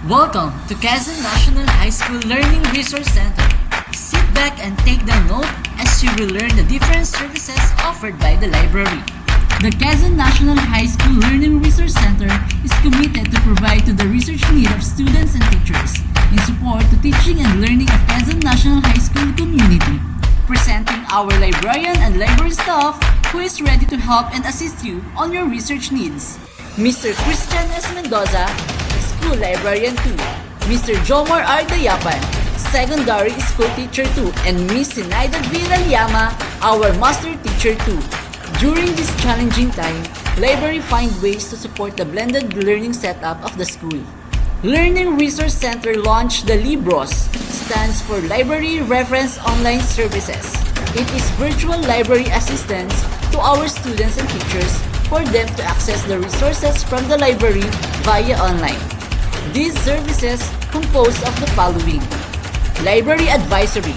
Welcome to Quezon National High School Learning Resource Center. Sit back and take down note as you will learn the different services offered by the library. The Quezon National High School Learning Resource Center is committed to provide to the research need of students and teachers in support to teaching and learning of Quezon National High School community. Presenting our librarian and library staff who is ready to help and assist you on your research needs. Mr. Christian S. Mendoza, School Librarian 2, Mr. Jomar R. Dayapan, Secondary School Teacher 2, and Miss Sinaida Villaliama, our Master Teacher 2. During this challenging time, library find ways to support the blended learning setup of the school. Learning Resource Center launched the Libros, stands for Library Reference Online Services. It is virtual library assistance to our students and teachers for them to access the resources from the library via online. These services compose of the following. Library Advisory.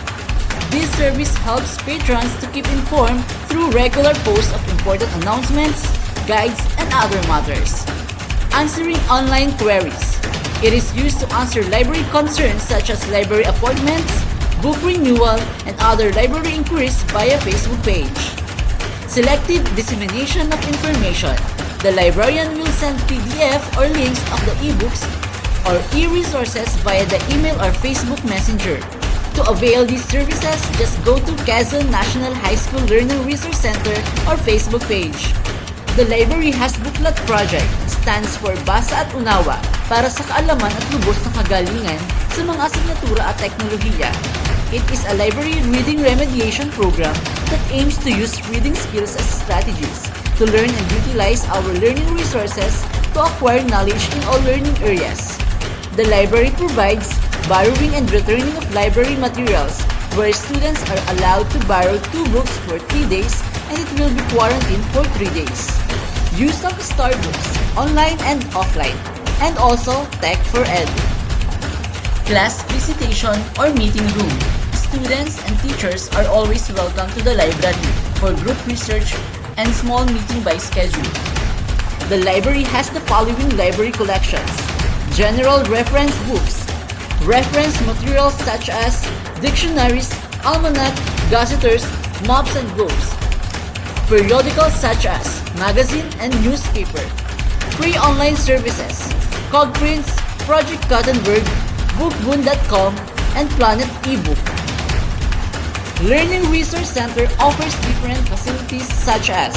This service helps patrons to keep informed through regular posts of important announcements, guides, and other matters. Answering online queries. It is used to answer library concerns such as library appointments, book renewal, and other library inquiries via Facebook page. Selective dissemination of information. The librarian will send PDF or links of the ebooks or e-resources via the email or Facebook Messenger. To avail these services, just go to Quezon National High School Learning Resource Center or Facebook page. The library has booklet project, stands for Basa at Unawa, para sa kaalaman at lubos na kagalingan sa mga asignatura at teknolohiya. It is a library reading remediation program that aims to use reading skills as strategies to learn and utilize our learning resources to acquire knowledge in all learning areas. The library provides borrowing and returning of library materials where students are allowed to borrow 2 books for 3 days and it will be quarantined for 3 days. Use of Starbooks, online and offline, and also Tech for Ed. Class visitation or meeting room. Students and teachers are always welcome to the library for group research and small meeting by schedule. The library has the following library collections. General reference books, reference materials such as dictionaries, almanac, gazetters, maps and globes, periodicals such as magazine and newspaper, free online services, Cogprints, Project Gutenberg, bookboon.com, and Planet eBook. Learning Resource Center offers different facilities such as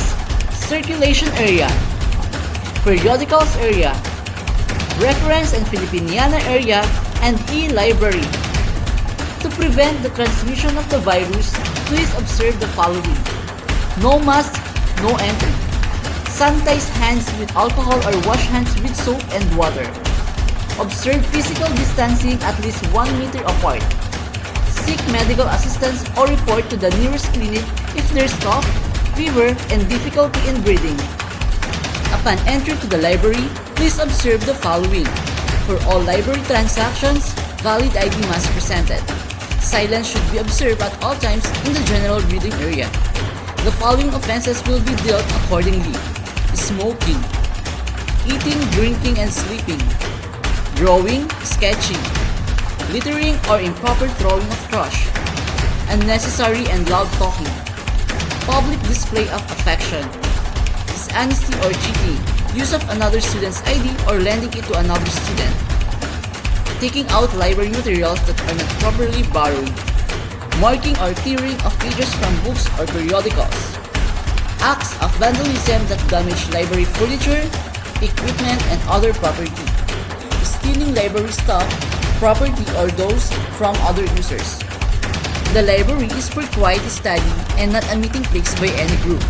circulation area, periodicals area, reference and Filipiniana area, and e-library. To prevent the transmission of the virus, please observe the following. No mask, no entry. Sanitize hands with alcohol or wash hands with soap and water. Observe physical distancing at least 1 meter apart. Seek medical assistance or report to the nearest clinic if there's cough, fever, and difficulty in breathing. Upon entry to the library, please observe the following. For all library transactions, valid ID must be presented. Silence should be observed at all times in the general reading area. The following offenses will be dealt accordingly. Smoking, eating, drinking, and sleeping, drawing, sketching, littering or improper throwing of trash, unnecessary and loud talking, public display of affection, dishonesty or cheating, use of another student's ID or lending it to another student, taking out library materials that are not properly borrowed, marking or tearing of pages from books or periodicals, acts of vandalism that damage library furniture, equipment, and other property, stealing library stuff, property, or those from other users. The library is for quiet study and not admitting cliques by any group.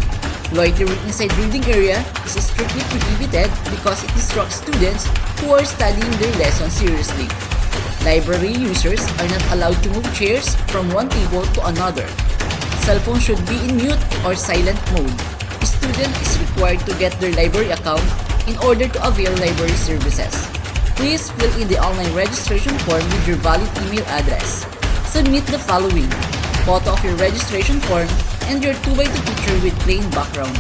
Loitering inside reading area is strictly prohibited because it distracts students who are studying their lessons seriously. Library users are not allowed to move chairs from one table to another. Cell phone should be in mute or silent mode. A student is required to get their library account in order to avail library services. Please fill in the online registration form with your valid email address. Submit the following: photo of your registration form and your 2x2 picture with plain background.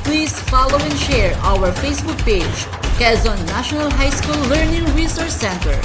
Please follow and share our Facebook page, Quezon National High School Learning Resource Center.